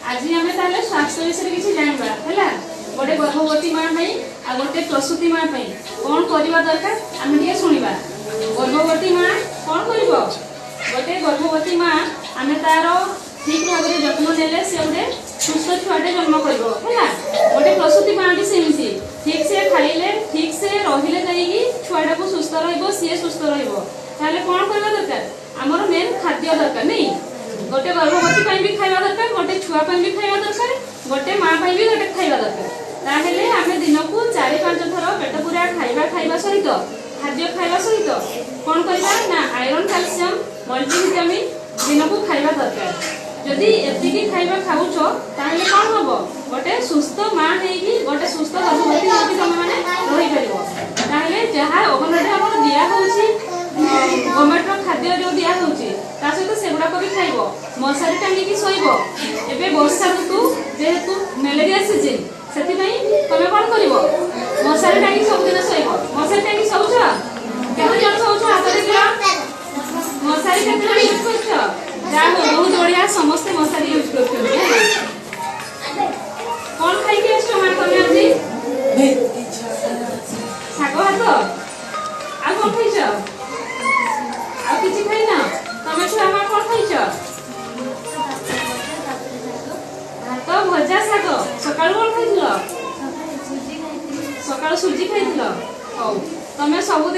आज आम ताले स्वास्थ्य विषय किसी जानवा है गोटे गर्भवती माँ आ गोटे प्रसूति माँ कौन करवा दरकार आम टे शुणा। गर्भवती माँ कौन कर गोटे गर्भवती माँ आम तार ठीक भाव में जत्न ने सी गोटे सुस्थ छुआटे जन्म कर गोटे प्रसूति माँ भी सेमती ठीक से खाइले ठीक से रहिले नहीं छुआटा को सुस्थ सी सुस्थ रहा कौन करवा दरकार आमर मेन खाद्य दरकार नहीं गोटे गर्भवती भी खावा दरकार गोटे छुआ भी खावा दरकार गोटे माँ भी गोटे खावा दरकार ताहेले आमे दिन को 4-5 थर पेट पूरा खाइबा सहित खाद्य खाइबा सहित कौन करबा ना आयरन कैल्शियम मल्टीविटामिन दिन को खाइबा दरकार। जदि एतिकी खाइबा खाउछो ताहेले कौन हबो गोटे सुस्थ माँ हेकी गोटे सुस्थ गर्भवती हेकी तमे माने रहि परिबो। ताहेले जहा ओगनडे हमर दिया होउची गवर्नमेंट रो खाद्य जो दिया होउची ता सहित सेगुडा को भी खाइबो मशारी टांगी की सोइबो। एबे वर्षा ऋतु जेहेतु मलेरिया सीजन सेति तमे कौन करिवो मशारी टांगी सब दिन सोइबो। मशारी टांगी सोउछ केते जण सोउछ हाथ देखिला मशारी केते यूज करछ जा हो बहुत बढ़िया समस्त मशारी यूज करछ। कौन खाइ के आछो मां तमे आजी सागो हाथ आ कौन खाइछ आ किछि खाइना तमे छुआ मां कौन खाइछ भात भजा साग सकाळ कौन खाइथिलो सकाळ सुजी खाइथिलो। हौ तमे सब